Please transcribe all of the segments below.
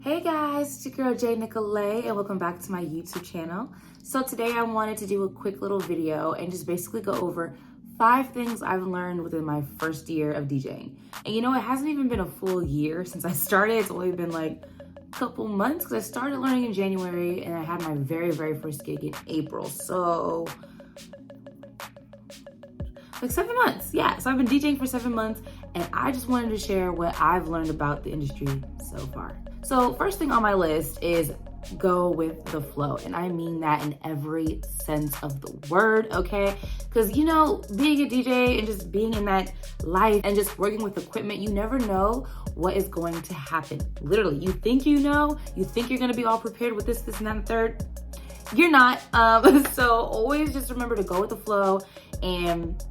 Hey guys, it's your girl Nikolé and welcome back to my YouTube channel. So today I wanted to do a quick little video and just basically go over 5 things I've learned within my first year of DJing. And you know, it hasn't even been a full year since I started. It's only been like a couple months because I started learning in January and I had my very first gig in April. So like 7 months. Yeah, so I've been DJing for 7 months and I just wanted to share what I've learned about the industry so far. So first thing on my list is go with the flow. And I mean that in every sense of the word, okay? Because you know, being a DJ and just being in that life and just working with equipment, you never know what is going to happen. Literally, you think you know, you think you're gonna be all prepared with this, and that, and third. You're not. So always just remember to go with the flow and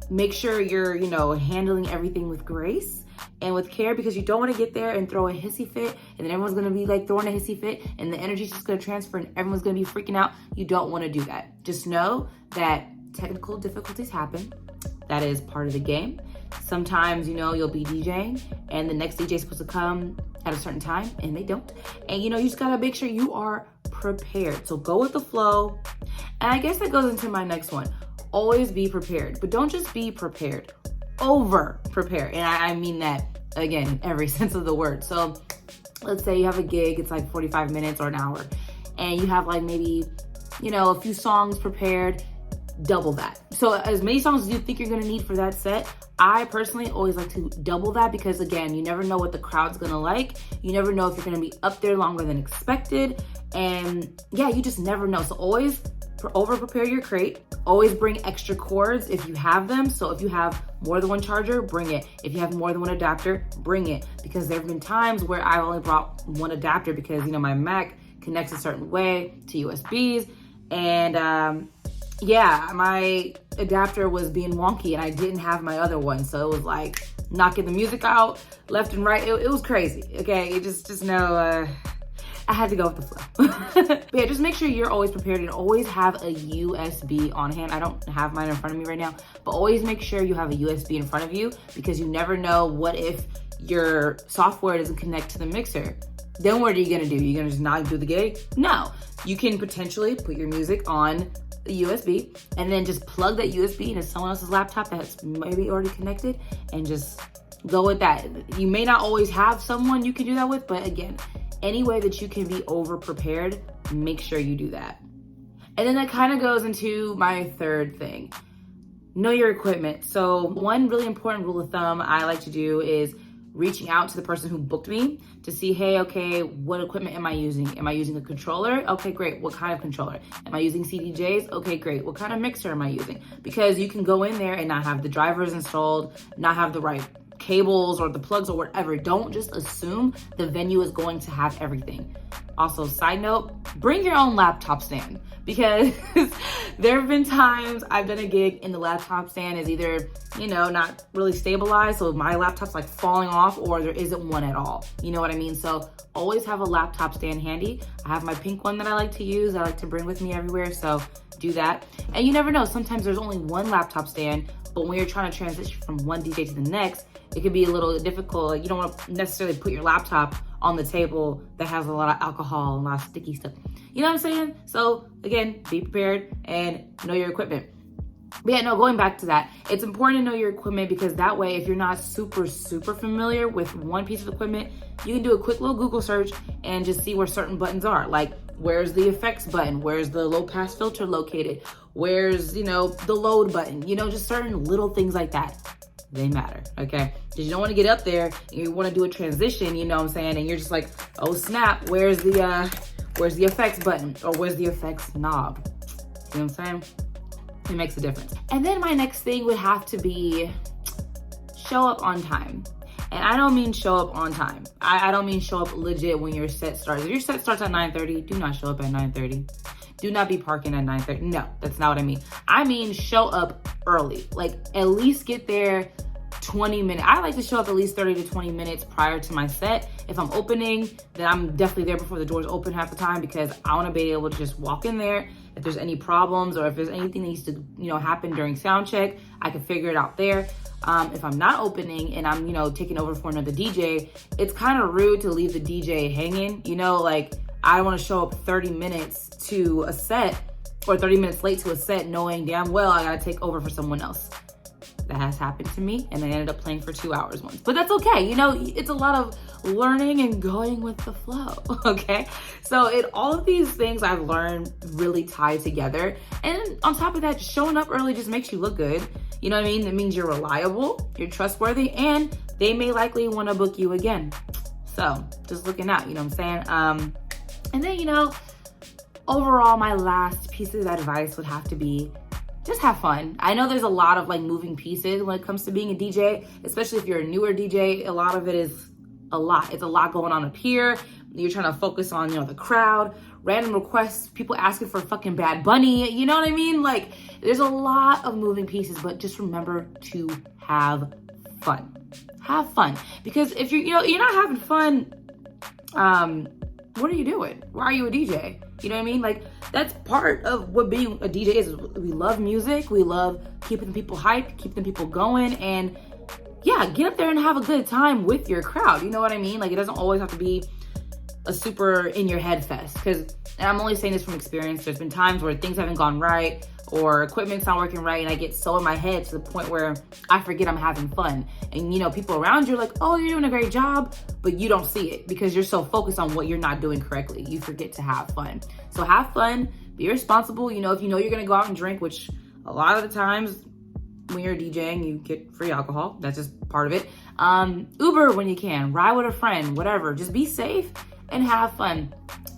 make sure you're, handling everything with grace and with care, because you don't want to get there and throw a hissy fit and then everyone's going to be like throwing a hissy fit and the energy's just going to transfer and everyone's going to be freaking out. You don't want to do that. Just know that technical difficulties happen. That is part of the game. Sometimes, you'll be DJing and the next DJ is supposed to come at a certain time and they don't. And you just got to make sure you are prepared. So go with the flow. And I guess that goes into my next one. Always be prepared, but don't just be prepared, over prepare. And I mean that again, in every sense of the word. So let's say you have a gig, it's like 45 minutes or an hour, and you have like maybe, a few songs prepared, double that. So as many songs as you think you're gonna need for that set, I personally always like to double that, because again, you never know what the crowd's gonna like. You never know if you're gonna be up there longer than expected. And yeah, you just never know. So always over prepare your crate. Always bring extra cords if you have them. So if you have more than one charger, bring it. If you have more than one adapter, bring it. Because there have been times where I only brought one adapter because, my Mac connects a certain way to USBs. And yeah, my adapter was being wonky and I didn't have my other one. So it was like knocking the music out left and right. It was crazy. Okay, you just know, I had to go with the flow. But yeah, just make sure you're always prepared and always have a USB on hand. I don't have mine in front of me right now, but always make sure you have a USB in front of you, because you never know what if your software doesn't connect to the mixer. Then what are you gonna do? You're gonna just not do the gig? No, you can potentially put your music on the USB and then just plug that USB into someone else's laptop that's maybe already connected and just go with that. You may not always have someone you can do that with, but again, any way that you can be over prepared, make sure you do that. And then that kind of goes into my third thing. Know your equipment. So one really important rule of thumb I like to do is reaching out to the person who booked me to see, hey, okay, what equipment am I using? Am I using a controller? Okay, great. What kind of controller? Am I using CDJs? Okay, great. What kind of mixer am I using? Because you can go in there and not have the drivers installed, not have the right cables or the plugs or whatever. Don't just assume the venue is going to have everything. Also, side note, bring your own laptop stand, because there have been times I've done a gig and the laptop stand is either, not really stabilized, so my laptop's like falling off, or there isn't one at all. You know what I mean? So always have a laptop stand handy. I have my pink one that I like to use. I like to bring with me everywhere, so do that. And you never know, sometimes there's only one laptop stand, but when you're trying to transition from one DJ to the next, it could be a little difficult. Like, you don't want to necessarily put your laptop on the table that has a lot of alcohol and a lot of sticky stuff. You know what I'm saying? So again, be prepared and know your equipment. But yeah, no, going back to that, it's important to know your equipment, because that way, if you're not super familiar with one piece of equipment, you can do a quick little Google search and just see where certain buttons are. Like, where's the effects button? Where's the low pass filter located? Where's, the load button? Just certain little things like that. They matter, okay? Because you don't want to get up there and you want to do a transition, you know what I'm saying? And you're just like, oh snap, where's the effects button? Or where's the effects knob? You know what I'm saying? It makes a difference. And then my next thing would have to be show up on time. And I don't mean show up on time. I don't mean show up legit when your set starts. If your set starts at 9:30, do not show up at 9:30. Do not be parking at 9:30. No, that's not what I mean. I mean show up early. Like, at least get there 20 minutes. I like to show up at least 30 to 20 minutes prior to my set. If I'm opening, then I'm definitely there before the doors open half the time, because I want to be able to just walk in there. If there's any problems or if there's anything that needs to, happen during sound check, I can figure it out there. if I'm not opening and I'm, taking over for another DJ, it's kind of rude to leave the DJ hanging. Like, I don't want to show up 30 minutes to a set or 30 minutes late to a set knowing damn well I got to take over for someone else. That has happened to me, and I ended up playing for 2 hours once. But that's okay. It's a lot of learning and going with the flow, okay? So all of these things I've learned really tie together. And on top of that, showing up early just makes you look good. You know what I mean? It means you're reliable, you're trustworthy, and they may likely want to book you again. So just looking out, you know what I'm saying? And then, overall, my last piece of advice would have to be just have fun. I know there's a lot of moving pieces when it comes to being a DJ, especially if you're a newer DJ. A lot of it is a lot. It's a lot going on up here. You're trying to focus on, the crowd, random requests, people asking for fucking Bad Bunny. You know what I mean? There's a lot of moving pieces, but just remember to have fun. Have fun. Because if you're not having fun, what are you doing? Why are you a DJ? You know what I mean? That's part of what being a DJ is. We love music. We love keeping people hyped, keeping people going. And yeah, get up there and have a good time with your crowd. You know what I mean? It doesn't always have to be a super in your head fest. And I'm only saying this from experience. There's been times where things haven't gone right or equipment's not working right. And I get so in my head to the point where I forget I'm having fun. And people around you are like, oh, you're doing a great job, but you don't see it because you're so focused on what you're not doing correctly. You forget to have fun. So have fun, be responsible. If you know you're gonna go out and drink, which a lot of the times when you're DJing, you get free alcohol. That's just part of it. Uber when you can, ride with a friend, whatever. Just be safe and have fun,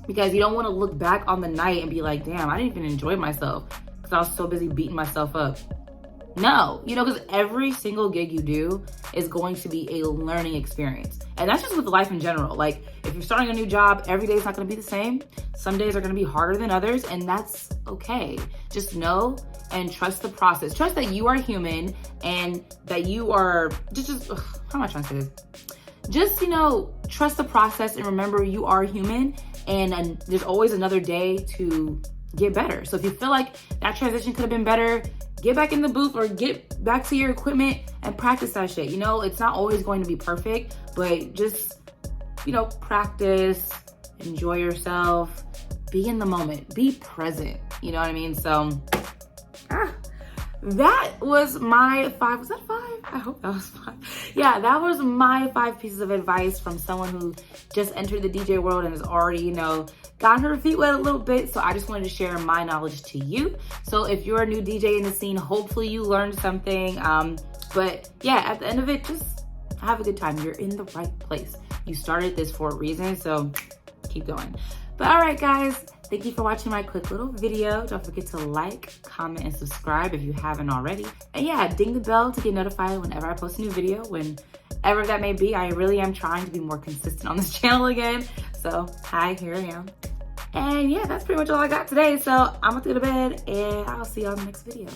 because you don't want to look back on the night and be like, damn, I didn't even enjoy myself because I was so busy beating myself up. No, because every single gig you do is going to be a learning experience. And that's just with life in general. If you're starting a new job, every day is not going to be the same. Some days are going to be harder than others, and that's okay. Just know and trust the process. Trust that you are human and that you are how am I trying to say this? Just, trust the process and remember you are human, and there's always another day to get better. So if you feel like that transition could have been better, get back in the booth or get back to your equipment and practice that shit. It's not always going to be perfect, but just, practice, enjoy yourself, be in the moment, be present. You know what I mean? So, that was my 5. Was that 5? I hope that was 5. Yeah, that was my 5 pieces of advice from someone who just entered the DJ world and has already, gotten her feet wet a little bit. So I just wanted to share my knowledge to you. So if you're a new DJ in the scene, hopefully you learned something. But yeah, at the end of it, just have a good time. You're in the right place. You started this for a reason, so keep going. But all right, guys, thank you for watching my quick little video. Don't forget to like, comment, and subscribe if you haven't already. And yeah, ding the bell to get notified whenever I post a new video, whenever that may be. I really am trying to be more consistent on this channel again. So hi, here I am. And yeah, that's pretty much all I got today. So I'm about to go to bed, and I'll see y'all in the next video.